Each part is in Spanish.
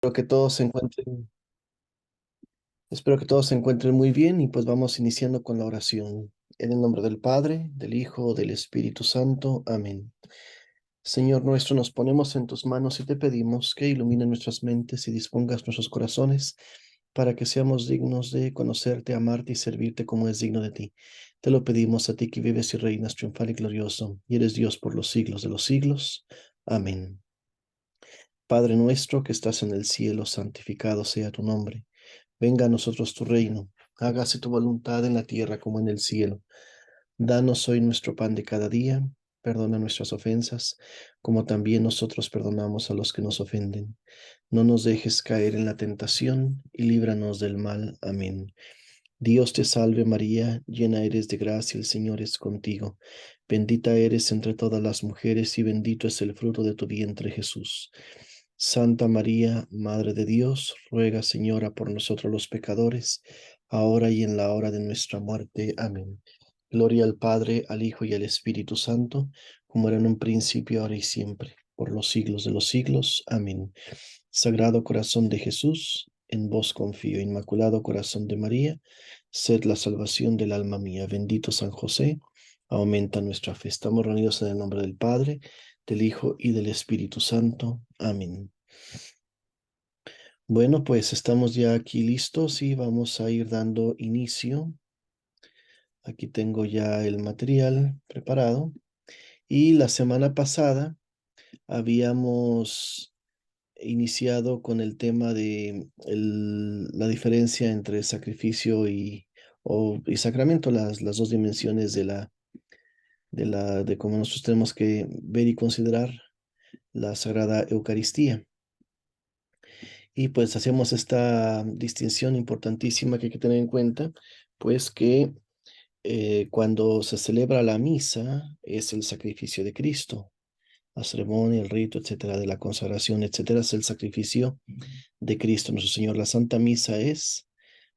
Espero que todos se encuentren, espero que todos se encuentren muy bien y pues vamos iniciando con la oración. En el nombre del Padre, del Hijo, del Espíritu Santo. Amén. Señor nuestro, nos ponemos en tus manos y te pedimos que ilumines nuestras mentes y dispongas nuestros corazones para que seamos dignos de conocerte, amarte y servirte como es digno de ti. Te lo pedimos a ti que vives y reinas triunfal y glorioso, y eres Dios por los siglos de los siglos. Amén. Padre nuestro que estás en el cielo, santificado sea tu nombre. Venga a nosotros tu reino, hágase tu voluntad en la tierra como en el cielo. Danos hoy nuestro pan de cada día, perdona nuestras ofensas, como también nosotros perdonamos a los que nos ofenden. No nos dejes caer en la tentación y líbranos del mal. Amén. Dios te salve María, llena eres de gracia, el Señor es contigo. Bendita eres entre todas las mujeres y bendito es el fruto de tu vientre Jesús. Santa María, Madre de Dios, ruega Señora por nosotros los pecadores, ahora y en la hora de nuestra muerte. Amén. Gloria al Padre, al Hijo y al Espíritu Santo, como era en un principio, ahora y siempre, por los siglos de los siglos. Amén. Sagrado corazón de Jesús, en vos confío. Inmaculado corazón de María, sed la salvación del alma mía. Bendito San José, aumenta nuestra fe. Estamos reunidos en el nombre del Padre, del Hijo y del Espíritu Santo. Amén. Bueno, pues estamos ya aquí listos y vamos a ir dando inicio. Aquí tengo ya el material preparado. Y la semana pasada habíamos iniciado con el tema de la diferencia entre sacrificio y sacramento, las dos dimensiones de cómo nosotros tenemos que ver y considerar la Sagrada Eucaristía. Y pues hacemos esta distinción importantísima que hay que tener en cuenta, pues que cuando se celebra la misa es el sacrificio de Cristo. La ceremonia, el rito, etcétera, de la consagración, etcétera, es el sacrificio de Cristo nuestro Señor. La Santa Misa es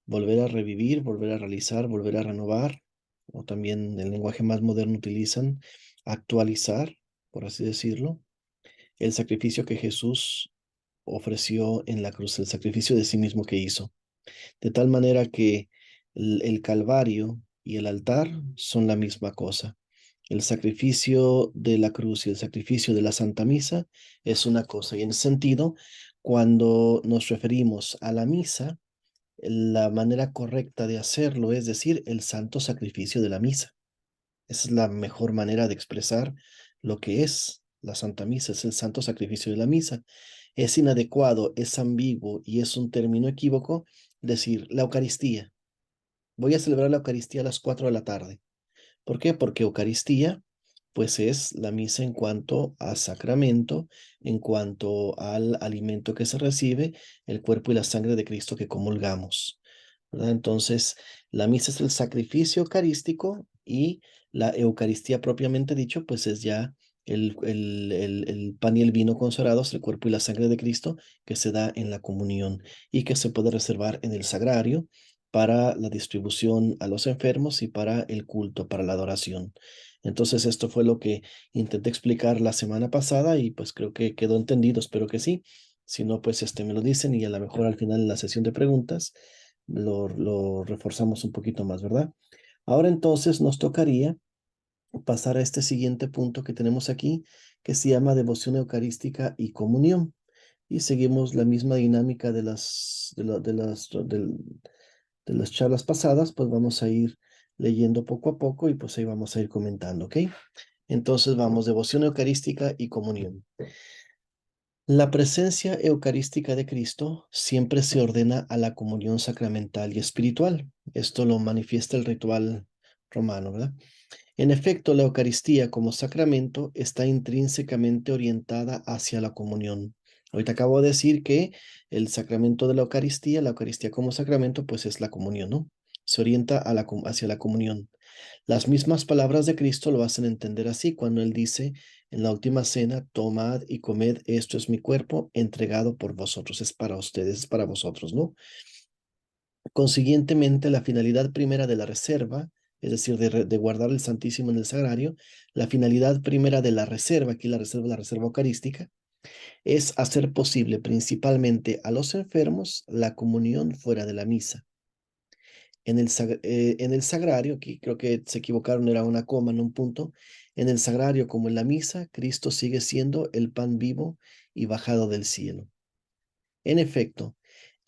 volver a revivir, volver a realizar, volver a renovar, o también el lenguaje más moderno utilizan, actualizar, por así decirlo, el sacrificio que Jesús ofreció en la cruz, el sacrificio de sí mismo que hizo. De tal manera que el Calvario y el altar son la misma cosa. El sacrificio de la cruz y el sacrificio de la Santa Misa es una cosa. Y en ese sentido, cuando nos referimos a la misa, la manera correcta de hacerlo es decir, el santo sacrificio de la misa. Esa es la mejor manera de expresar lo que es la Santa Misa, es el santo sacrificio de la misa. Es inadecuado, es ambiguo y es un término equívoco decir la Eucaristía. Voy a celebrar la Eucaristía a las 4 de la tarde. ¿Por qué? Porque Eucaristía, pues es la misa en cuanto a sacramento, en cuanto al alimento que se recibe, el cuerpo y la sangre de Cristo que comulgamos, ¿verdad? Entonces, la misa es el sacrificio eucarístico y la Eucaristía propiamente dicho, pues es ya el pan y el vino consagrados, el cuerpo y la sangre de Cristo que se da en la comunión y que se puede reservar en el sagrario para la distribución a los enfermos y para el culto, para la adoración. Entonces, esto fue lo que intenté explicar la semana pasada y pues creo que quedó entendido, espero que sí. Si no, pues me lo dicen y a lo mejor al final en la sesión de preguntas lo reforzamos un poquito más, ¿verdad? Ahora entonces nos tocaría pasar a este siguiente punto que tenemos aquí, que se llama devoción eucarística y comunión. Y seguimos la misma dinámica de las charlas pasadas, pues vamos a ir leyendo poco a poco y pues ahí vamos a ir comentando, ¿ok? Entonces vamos, devoción eucarística y comunión. La presencia eucarística de Cristo siempre se ordena a la comunión sacramental y espiritual. Esto lo manifiesta el ritual romano, ¿verdad? En efecto, la Eucaristía como sacramento está intrínsecamente orientada hacia la comunión. Ahorita acabo de decir que el sacramento de la Eucaristía como sacramento, pues es la comunión, ¿no? Se orienta hacia la comunión. Las mismas palabras de Cristo lo hacen entender así cuando Él dice en la última cena, tomad y comed, esto es mi cuerpo entregado por vosotros, es para ustedes, es para vosotros, ¿no? Consiguientemente, la finalidad primera de la reserva, es decir, de guardar el Santísimo en el sagrario, la finalidad primera de la reserva, aquí la reserva eucarística, es hacer posible principalmente a los enfermos la comunión fuera de la misa. En el sagrario, aquí creo que se equivocaron, era una coma, no un punto. En el sagrario como en la misa, Cristo sigue siendo el pan vivo y bajado del cielo. En efecto,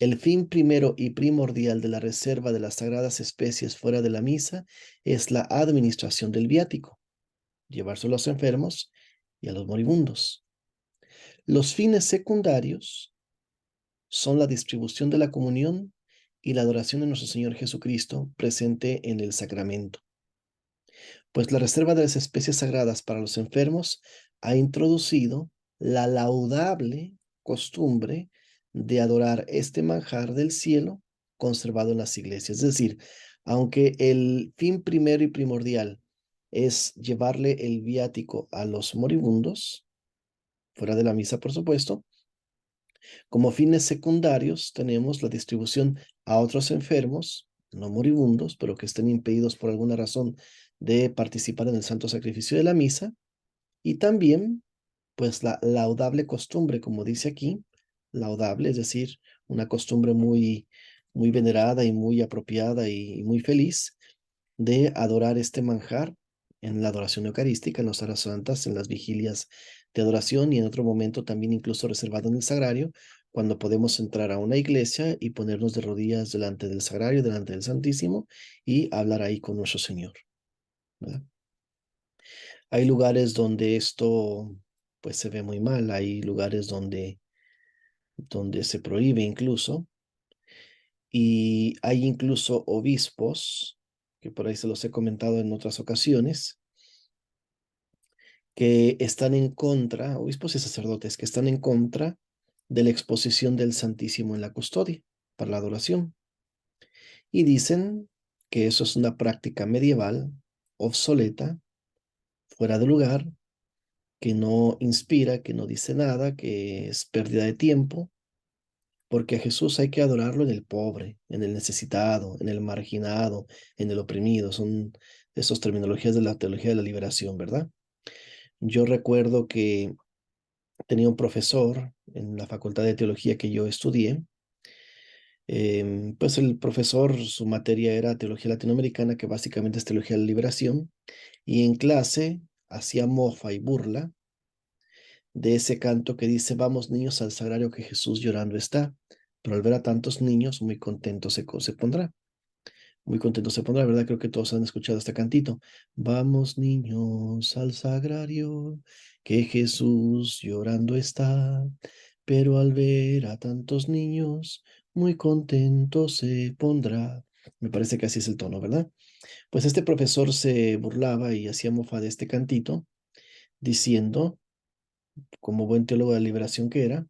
el fin primero y primordial de la reserva de las sagradas especies fuera de la misa es la administración del viático, llevarse a los enfermos y a los moribundos. Los fines secundarios son la distribución de la comunión y la adoración de nuestro Señor Jesucristo presente en el sacramento. Pues la reserva de las especies sagradas para los enfermos ha introducido la laudable costumbre de adorar este manjar del cielo conservado en las iglesias. Es decir, aunque el fin primero y primordial es llevarle el viático a los moribundos, fuera de la misa, por supuesto, como fines secundarios tenemos la distribución a otros enfermos, no moribundos, pero que estén impedidos por alguna razón de participar en el santo sacrificio de la misa, y también, pues, la laudable costumbre, como dice aquí, laudable, es decir, una costumbre muy venerada y muy apropiada y muy feliz de adorar este manjar en la adoración eucarística, en las horas santas, en las vigilias de adoración y en otro momento también incluso reservado en el sagrario, cuando podemos entrar a una iglesia y ponernos de rodillas delante del sagrario, delante del Santísimo y hablar ahí con nuestro Señor, ¿verdad? Hay lugares donde esto pues se ve muy mal, hay lugares donde se prohíbe incluso, y hay incluso obispos, que por ahí se los he comentado en otras ocasiones, que están en contra, obispos y sacerdotes, que están en contra de la exposición del Santísimo en la custodia para la adoración. Y dicen que eso es una práctica medieval, obsoleta, fuera de lugar, que no inspira, que no dice nada, que es pérdida de tiempo, porque a Jesús hay que adorarlo en el pobre, en el necesitado, en el marginado, en el oprimido. Son esas terminologías de la teología de la liberación, ¿verdad? Yo recuerdo que tenía un profesor en la facultad de teología que yo estudié. Pues el profesor, su materia era teología latinoamericana, que básicamente es teología de la liberación, y en clase hacía mofa y burla de ese canto que dice, vamos niños al sagrario que Jesús llorando está, pero al ver a tantos niños, muy contento se pondrá. Muy contento se pondrá, ¿verdad? Creo que todos han escuchado este cantito. Vamos niños al sagrario, que Jesús llorando está, pero al ver a tantos niños, muy contento se pondrá. Me parece que así es el tono, ¿verdad? Pues este profesor se burlaba y hacía mofa de este cantito, diciendo, como buen teólogo de la liberación que era,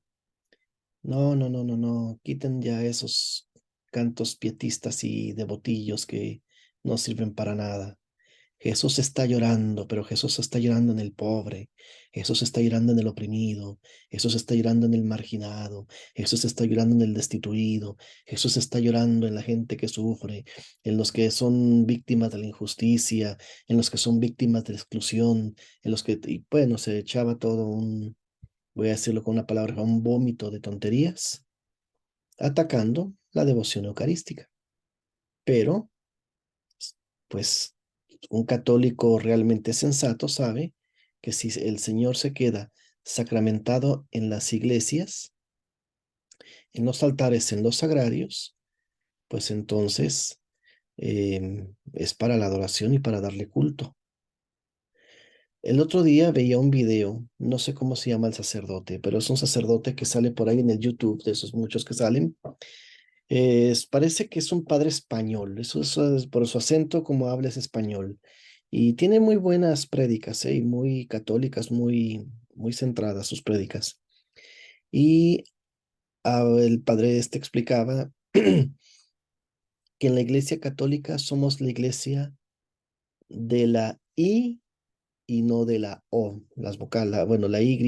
no, no, no, no, no. Quiten ya esos cantos pietistas y devotillos que no sirven para nada. Jesús está llorando, pero Jesús está llorando en el pobre, Jesús está llorando en el oprimido, Jesús está llorando en el marginado, Jesús está llorando en el destituido, Jesús está llorando en la gente que sufre, en los que son víctimas de la injusticia, en los que son víctimas de la exclusión, en los que, y bueno, se echaba todo un, voy a decirlo con una palabra, un vómito de tonterías, atacando la devoción eucarística. Pero, pues, un católico realmente sensato sabe que si el Señor se queda sacramentado en las iglesias, en los altares, en los sagrarios, pues entonces es para la adoración y para darle culto. El otro día veía un video, no sé cómo se llama el sacerdote, pero es un sacerdote que sale por ahí en el YouTube, de esos muchos que salen. Parece que es un padre español, eso es por su acento, como habla es español. Y tiene muy buenas prédicas, y muy católicas, muy centradas sus prédicas. Y el padre este explicaba que en la iglesia católica somos la iglesia de la I y no de la O, las vocales, bueno, la Y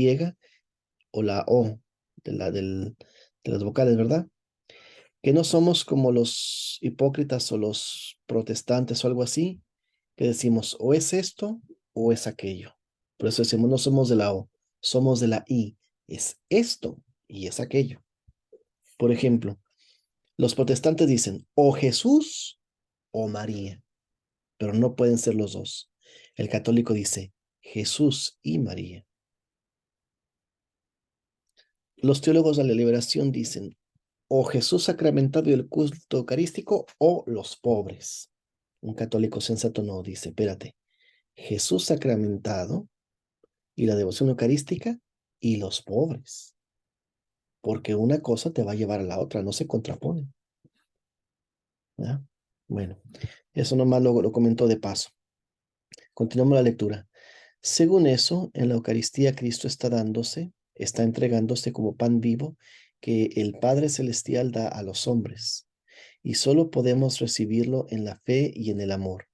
o la O de las vocales, ¿verdad? Que no somos como los hipócritas o los protestantes o algo así, que decimos o es esto o es aquello. Por eso decimos, no somos de la O, somos de la I. es esto y es aquello. Por ejemplo, los protestantes dicen o Jesús o María, pero no pueden ser los dos. El católico dice Jesús y María. Los teólogos de la liberación dicen o Jesús sacramentado y el culto eucarístico o los pobres. Un católico sensato no dice, espérate, Jesús sacramentado y la devoción eucarística y los pobres, porque una cosa te va a llevar a la otra, no se contraponen. ¿Ya? Bueno, eso nomás lo comento de paso. Continuamos la lectura. Según eso, en la Eucaristía Cristo está entregándose como pan vivo que el Padre Celestial da a los hombres, y solo podemos recibirlo en la fe y en el amor.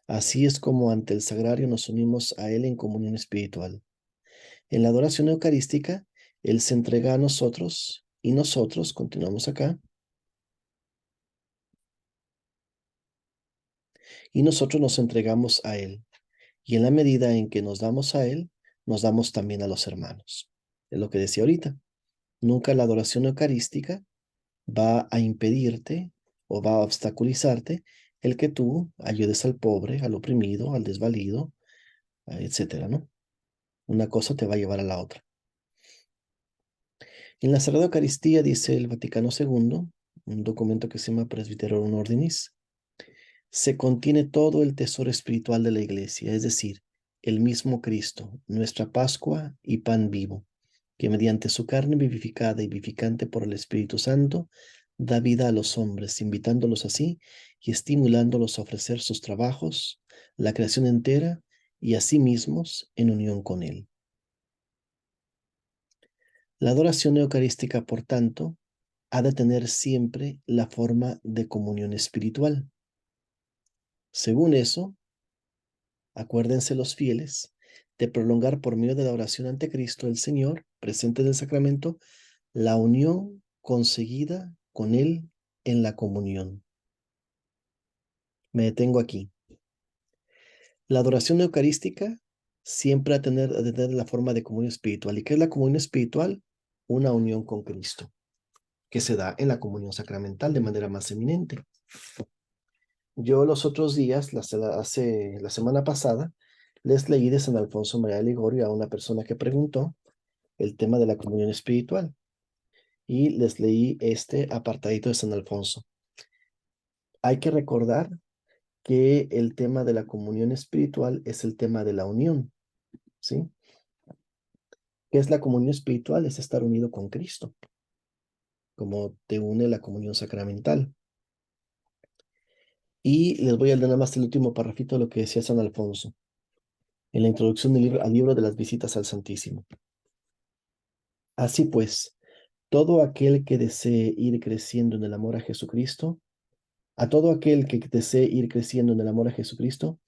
Así es como ante el sagrario nos unimos a Él en comunión espiritual. En la adoración eucarística, Él se entrega a nosotros y nosotros, continuamos acá, y nosotros nos entregamos a Él. Y en la medida en que nos damos a Él, nos damos también a los hermanos. Es lo que decía ahorita. Nunca la adoración eucarística va a impedirte o va a obstaculizarte el que tú ayudes al pobre, al oprimido, al desvalido, etcétera, ¿no? Una cosa te va a llevar a la otra. En la Sagrada Eucaristía, dice el Vaticano II, un documento que se llama Presbyterorum Ordinis, se contiene todo el tesoro espiritual de la Iglesia, es decir, el mismo Cristo, nuestra Pascua y pan vivo, que mediante su carne vivificada y vivificante por el Espíritu Santo, da vida a los hombres, invitándolos así y estimulándolos a ofrecer sus trabajos, la creación entera y a sí mismos en unión con Él. La adoración eucarística, por tanto, ha de tener siempre la forma de comunión espiritual. Según eso, acuérdense los fieles de prolongar por medio de la oración ante Cristo el Señor, presente en el sacramento, la unión conseguida con Él en la comunión. Me detengo aquí. La adoración eucarística siempre ha de tener la forma de comunión espiritual. ¿Y qué es la comunión espiritual? Una unión con Cristo, que se da en la comunión sacramental de manera más eminente. Yo los otros días, la semana pasada, les leí de San Alfonso María de Ligorio a una persona que preguntó el tema de la comunión espiritual y les leí este apartadito de San Alfonso. Hay que recordar que el tema de la comunión espiritual es el tema de la unión, ¿sí? ¿Qué es la comunión espiritual? Es estar unido con Cristo, como te une la comunión sacramental. Y les voy a leer nada más el último parrafito de lo que decía San Alfonso en la introducción al libro de las visitas al Santísimo. Así pues, todo aquel que desee ir creciendo en el amor a Jesucristo, a todo aquel que desee ir creciendo en el amor a Jesucristo,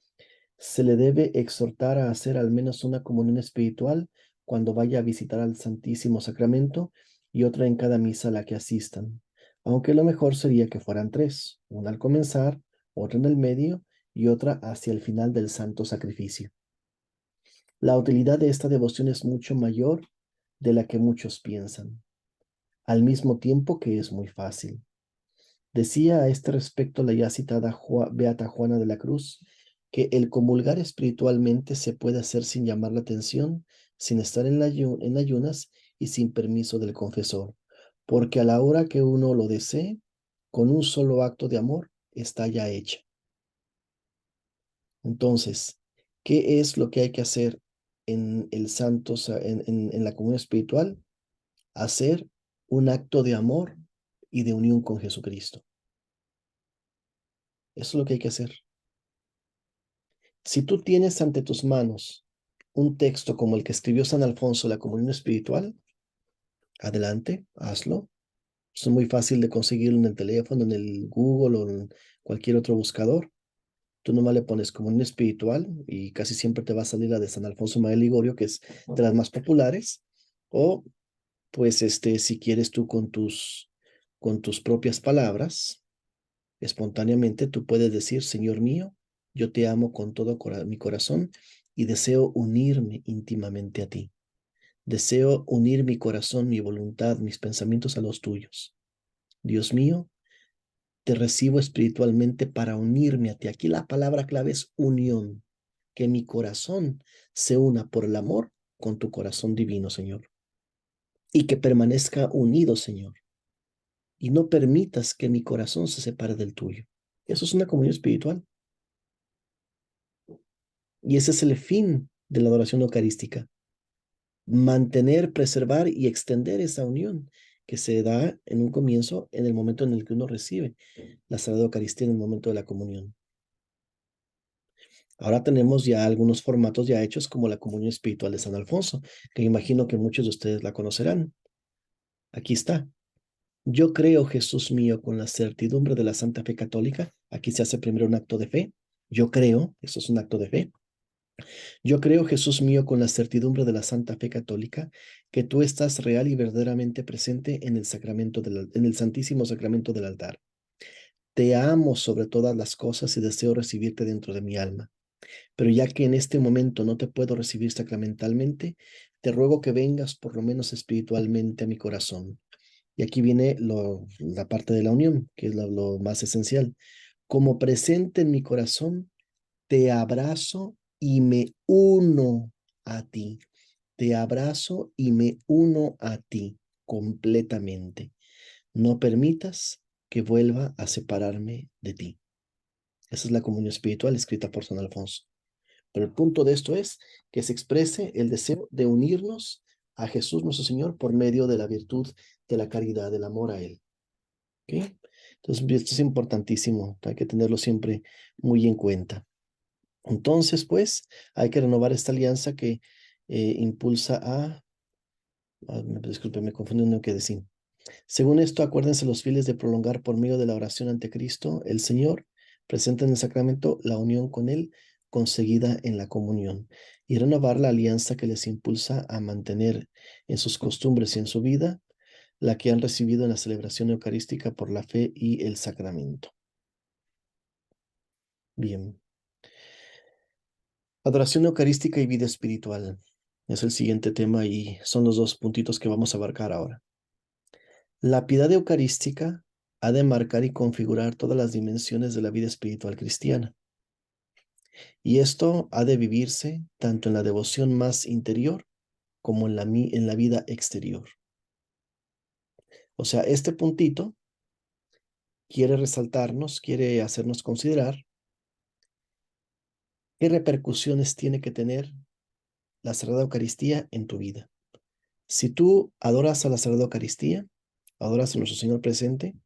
se le debe exhortar a hacer al menos una comunión espiritual cuando vaya a visitar al Santísimo Sacramento y otra en cada misa a la que asistan, aunque lo mejor sería que fueran tres, una al comenzar, otra en el medio y otra hacia el final del santo sacrificio. La utilidad de esta devoción es mucho mayor de la que muchos piensan, al mismo tiempo que es muy fácil. Decía a este respecto la ya citada Beata Juana de la Cruz que el comulgar espiritualmente se puede hacer sin llamar la atención, sin estar en ayunas y sin permiso del confesor, porque a la hora que uno lo desee, con un solo acto de amor, está ya hecha. Entonces, ¿qué es lo que hay que hacer en el santo, en la comunión espiritual? Hacer un acto de amor y de unión con Jesucristo. Eso es lo que hay que hacer. Si tú tienes ante tus manos un texto como el que escribió San Alfonso, la comunión espiritual, adelante, hazlo. Es muy fácil de conseguirlo en el teléfono, en el Google o en cualquier otro buscador. Tú nomás le pones comunión espiritual y casi siempre te va a salir la de San Alfonso María Ligorio, que es de las más populares. O, pues, si quieres tú con tus propias palabras, espontáneamente tú puedes decir, Señor mío, yo te amo con todo mi corazón y deseo unirme íntimamente a ti. Deseo unir mi corazón, mi voluntad, mis pensamientos a los tuyos. Dios mío, te recibo espiritualmente para unirme a ti. Aquí la palabra clave es unión. Que mi corazón se una por el amor con tu corazón divino, Señor. Y que permanezca unido, Señor. Y no permitas que mi corazón se separe del tuyo. Eso es una comunión espiritual. Y ese es el fin de la adoración eucarística. Mantener, preservar y extender esa unión que se da en un comienzo, en el momento en el que uno recibe la Sagrada Eucaristía, en el momento de la comunión. Ahora tenemos ya algunos formatos ya hechos como la comunión espiritual de San Alfonso, que imagino que muchos de ustedes la conocerán. Aquí está. Yo creo, Jesús mío, con la certidumbre de la Santa Fe Católica. Aquí se hace primero un acto de fe. Yo creo, eso es un acto de fe. Yo creo, Jesús mío, con la certidumbre de la Santa Fe Católica, que tú estás real y verdaderamente presente en el sacramento en el Santísimo Sacramento del altar. Te amo sobre todas las cosas y deseo recibirte dentro de mi alma. Pero ya que en este momento no te puedo recibir sacramentalmente, te ruego que vengas por lo menos espiritualmente a mi corazón. Y aquí viene la parte de la unión, que es lo más esencial. Como presente en mi corazón, te abrazo y me uno a ti. Te abrazo y me uno a ti completamente. No permitas que vuelva a separarme de ti. Esa es la comunión espiritual escrita por San Alfonso. Pero el punto de esto es que se exprese el deseo de unirnos a Jesús nuestro Señor por medio de la virtud de la caridad, del amor a Él. ¿Ok? Entonces, esto es importantísimo, hay que tenerlo siempre muy en cuenta. Entonces, pues, hay que renovar esta alianza que impulsa disculpe, me confundí en lo que decía. Según esto, acuérdense los fieles de prolongar por medio de la oración ante Cristo, el Señor, presente en el sacramento, la unión con Él, conseguida en la comunión, y renovar la alianza que les impulsa a mantener en sus costumbres y en su vida la que han recibido en la celebración eucarística por la fe y el sacramento. Bien. Adoración eucarística y vida espiritual es el siguiente tema y son los dos puntitos que vamos a abarcar ahora. La piedad eucarística ha de marcar y configurar todas las dimensiones de la vida espiritual cristiana. Y esto ha de vivirse tanto en la devoción más interior como en la vida exterior. O sea, este puntito quiere resaltarnos, quiere hacernos considerar qué repercusiones tiene que tener la Sagrada Eucaristía en tu vida. Si tú adoras a la Sagrada Eucaristía, adoras a nuestro Señor presente,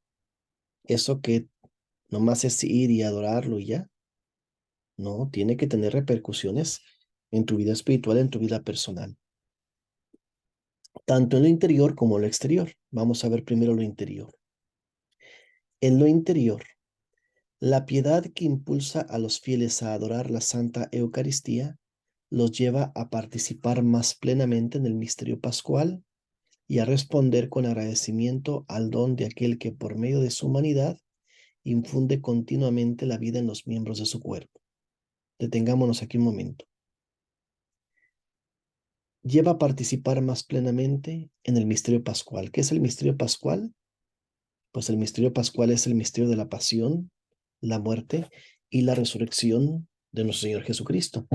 eso que nomás es ir y adorarlo y ya, no, tiene que tener repercusiones en tu vida espiritual, en tu vida personal, tanto en lo interior como en lo exterior. Vamos a ver primero lo interior. En lo interior, la piedad que impulsa a los fieles a adorar la Santa Eucaristía los lleva a participar más plenamente en el misterio pascual y a responder con agradecimiento al don de aquel que por medio de su humanidad infunde continuamente la vida en los miembros de su cuerpo. Detengámonos aquí un momento. Lleva a participar más plenamente en el misterio pascual. ¿Qué es el misterio pascual? Pues el misterio pascual es el misterio de la pasión, la muerte y la resurrección de nuestro Señor Jesucristo.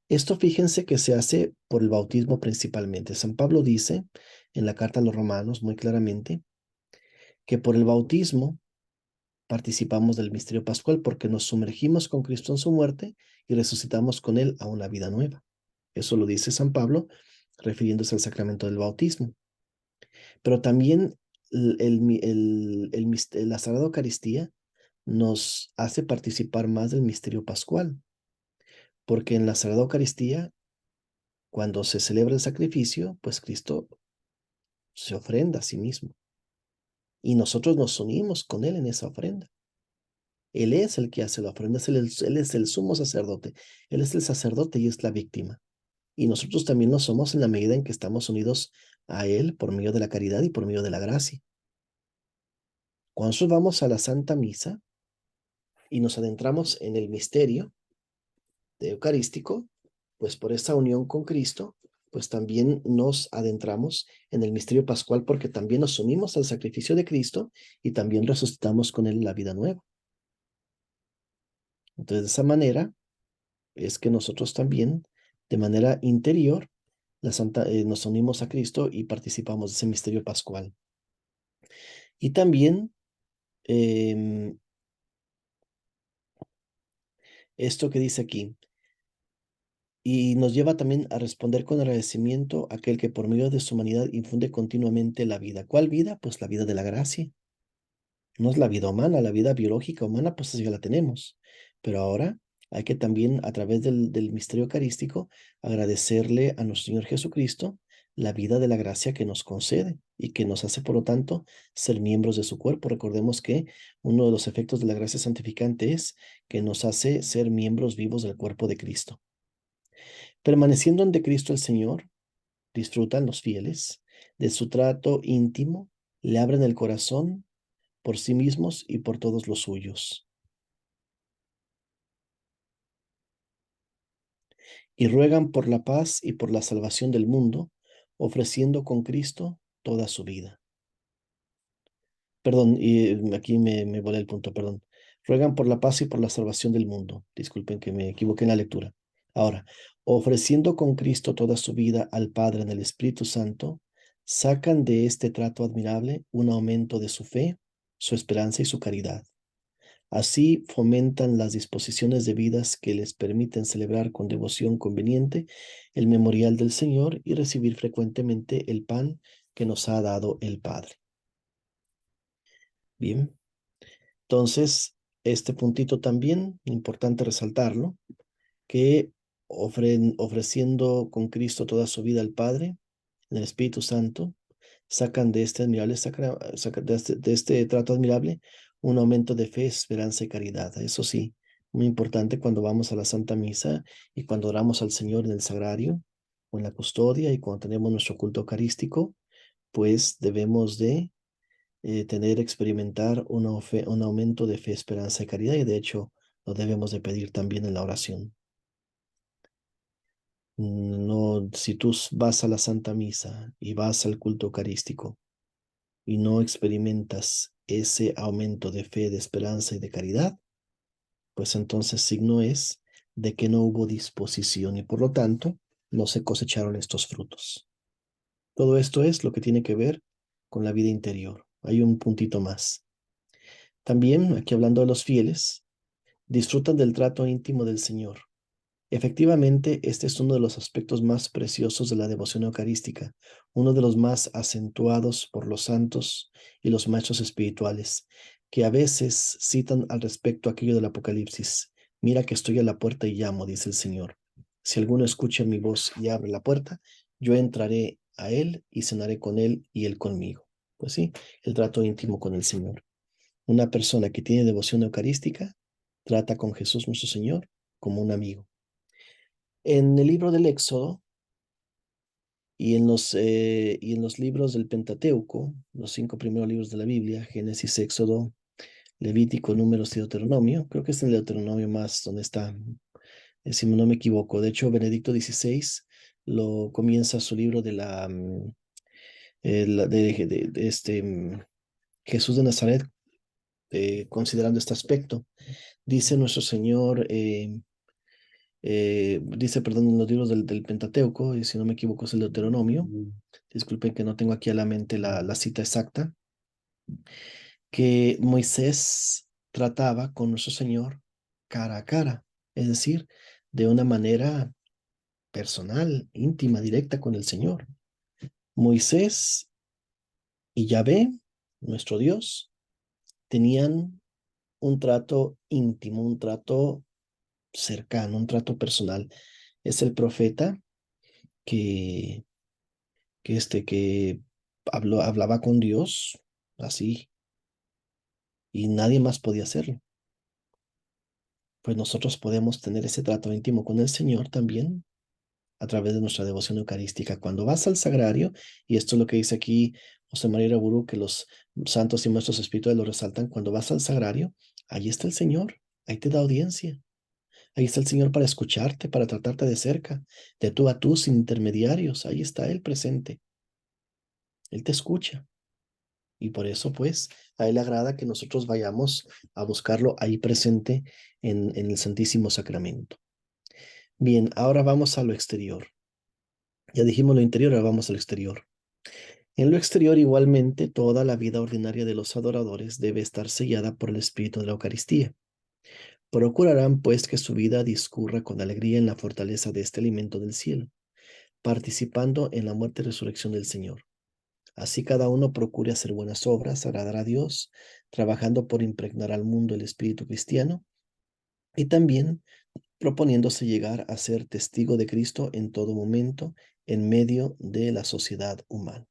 Esto fíjense que se hace por el bautismo principalmente. San Pablo dice en la carta a los Romanos muy claramente que por el bautismo participamos del misterio pascual porque nos sumergimos con Cristo en su muerte y resucitamos con Él a una vida nueva. Eso lo dice San Pablo refiriéndose al sacramento del bautismo. Pero también la Sagrada Eucaristía nos hace participar más del misterio pascual, porque en la Sagrada Eucaristía, cuando se celebra el sacrificio, pues Cristo se ofrenda a sí mismo y nosotros nos unimos con Él en esa ofrenda. Él es el que hace la ofrenda, Él es el sumo sacerdote, Él es el sacerdote y es la víctima. Y nosotros también lo somos en la medida en que estamos unidos a Él por medio de la caridad y por medio de la gracia. Cuando nosotros vamos a la Santa Misa y nos adentramos en el misterio eucarístico, pues por esta unión con Cristo, pues también nos adentramos en el misterio pascual porque también nos unimos al sacrificio de Cristo y también resucitamos con él la vida nueva. Entonces, de esa manera es que nosotros también, de manera interior, nos unimos a Cristo y participamos de ese misterio pascual. Y también em, esto que dice aquí, y nos lleva también a responder con agradecimiento a aquel que por medio de su humanidad infunde continuamente la vida. ¿Cuál vida? Pues la vida de la gracia. No es la vida humana, la vida biológica humana, pues ya la tenemos. Pero ahora hay que también, a través del misterio eucarístico, agradecerle a nuestro Señor Jesucristo la vida de la gracia que nos concede y que nos hace, por lo tanto, ser miembros de su cuerpo. Recordemos que uno de los efectos de la gracia santificante es que nos hace ser miembros vivos del cuerpo de Cristo. Permaneciendo en de Cristo el Señor, disfrutan los fieles de su trato íntimo, le abren el corazón por sí mismos y por todos los suyos, y ruegan por la paz y por la salvación del mundo, ofreciendo con Cristo toda su vida. Perdón, y aquí me volé el punto, perdón. Ruegan por la paz y por la salvación del mundo. Disculpen que me equivoqué en la lectura. Ahora, ofreciendo con Cristo toda su vida al Padre en el Espíritu Santo, sacan de este trato admirable un aumento de su fe, su esperanza y su caridad. Así fomentan las disposiciones de vidas que les permiten celebrar con devoción conveniente el memorial del Señor y recibir frecuentemente el pan que nos ha dado el Padre. Bien, entonces, este puntito también, importante resaltarlo, que ofreciendo con Cristo toda su vida al Padre, en el Espíritu Santo, sacan de este admirable de este trato admirable un aumento de fe, esperanza y caridad. Eso sí, muy importante cuando vamos a la Santa Misa y cuando oramos al Señor en el sagrario o en la custodia y cuando tenemos nuestro culto eucarístico, pues debemos de experimentar un aumento de fe, esperanza y caridad, y de hecho lo debemos de pedir también en la oración. No, si tú vas a la Santa Misa y vas al culto eucarístico y no experimentas ese aumento de fe, de esperanza y de caridad, pues entonces signo es de que no hubo disposición y por lo tanto no se cosecharon estos frutos. Todo esto es lo que tiene que ver con la vida interior. Hay un puntito más. También, aquí hablando de los fieles, disfrutan del trato íntimo del Señor. Efectivamente, este es uno de los aspectos más preciosos de la devoción eucarística, uno de los más acentuados por los santos y los maestros espirituales, que a veces citan al respecto aquello del Apocalipsis. Mira que estoy a la puerta y llamo, dice el Señor. Si alguno escucha mi voz y abre la puerta, yo entraré a él y cenaré con él y él conmigo. Pues sí, el trato íntimo con el Señor. Una persona que tiene devoción eucarística trata con Jesús nuestro Señor como un amigo. En el libro del Éxodo y en los libros del Pentateuco, los 5 primeros libros de la Biblia, Génesis, Éxodo, Levítico, Números y Deuteronomio, creo que es el Deuteronomio más donde está, si no me equivoco. De hecho, Benedicto XVI lo comienza su libro de Jesús de Nazaret, considerando este aspecto. Dice nuestro Señor, dice, perdón, en los libros del Pentateuco, y si no me equivoco es el Deuteronomio, disculpen que no tengo aquí a la mente la cita exacta, que Moisés trataba con nuestro Señor cara a cara, es decir, de una manera personal, íntima, directa con el Señor. Moisés y Yahvé, nuestro Dios, tenían un trato íntimo, un trato cercano, un trato personal. Es el profeta que que hablaba con Dios así y nadie más podía hacerlo. Pues nosotros podemos tener ese trato íntimo con el Señor también a través de nuestra devoción eucarística. Cuando vas al sagrario, y esto es lo que dice aquí José María Iraburu, que los santos y maestros espirituales lo resaltan, cuando vas al sagrario, ahí está el Señor, ahí te da audiencia. Ahí está el Señor para escucharte, para tratarte de cerca, de tú a tú, sin intermediarios. Ahí está Él presente. Él te escucha. Y por eso, pues, a Él le agrada que nosotros vayamos a buscarlo ahí presente en el Santísimo Sacramento. Bien, ahora vamos a lo exterior. Ya dijimos lo interior, ahora vamos al exterior. En lo exterior, igualmente, toda la vida ordinaria de los adoradores debe estar sellada por el Espíritu de la Eucaristía. Procurarán, pues, que su vida discurra con alegría en la fortaleza de este alimento del cielo, participando en la muerte y resurrección del Señor. Así cada uno procure hacer buenas obras, agradar a Dios, trabajando por impregnar al mundo el espíritu cristiano y también proponiéndose llegar a ser testigo de Cristo en todo momento en medio de la sociedad humana.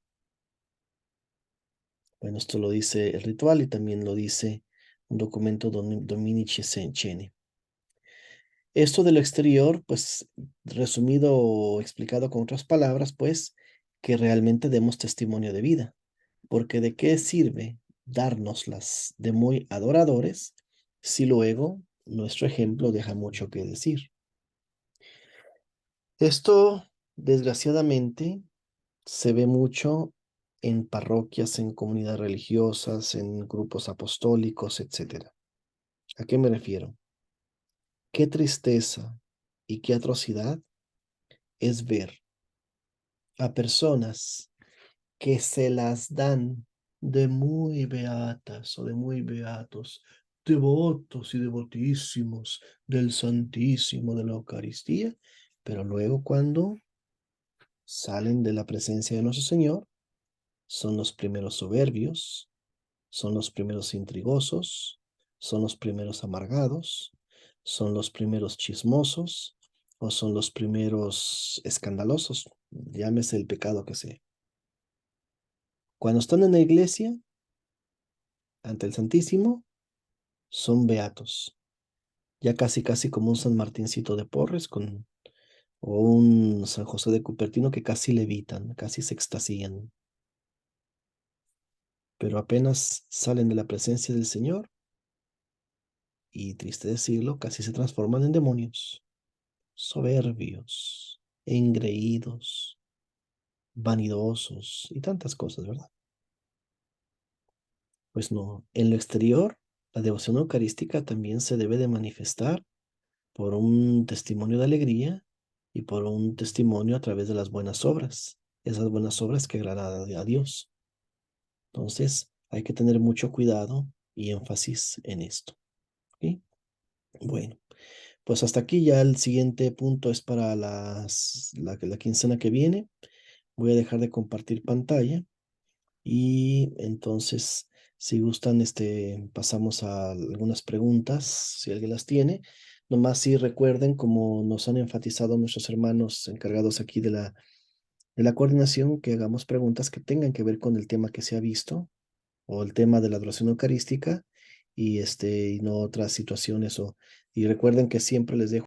Bueno, esto lo dice el ritual y también lo dice un documento Dominici Senceni. Esto de lo exterior, pues resumido o explicado con otras palabras, pues que realmente demos testimonio de vida, porque ¿de qué sirve dárnoslas de muy adoradores si luego nuestro ejemplo deja mucho que decir? Esto, desgraciadamente, se ve mucho en parroquias, en comunidades religiosas, en grupos apostólicos, etcétera. ¿A qué me refiero? Qué tristeza y qué atrocidad es ver a personas que se las dan de muy beatas o de muy beatos, devotos y devotísimos del Santísimo de la Eucaristía, pero luego cuando salen de la presencia de nuestro Señor, son los primeros soberbios, son los primeros intrigosos, son los primeros amargados, son los primeros chismosos o son los primeros escandalosos, llámese el pecado que sea. Cuando están en la iglesia, ante el Santísimo, son beatos, ya casi casi como un San Martincito de Porres o un San José de Cupertino que casi levitan, casi se extasían, pero apenas salen de la presencia del Señor y, triste decirlo, casi se transforman en demonios, soberbios, engreídos, vanidosos y tantas cosas, ¿verdad? Pues no, en lo exterior, la devoción eucarística también se debe de manifestar por un testimonio de alegría y por un testimonio a través de las buenas obras, esas buenas obras que agradan a Dios. Entonces, hay que tener mucho cuidado y énfasis en esto. ¿Ok? Bueno, pues hasta aquí ya el siguiente punto es para la quincena que viene. Voy a dejar de compartir pantalla y entonces, si gustan, pasamos a algunas preguntas, si alguien las tiene. Nomás si recuerden, como nos han enfatizado nuestros hermanos encargados aquí de la coordinación, que hagamos preguntas que tengan que ver con el tema que se ha visto o el tema de la adoración eucarística y no otras situaciones. Y recuerden que siempre les dejo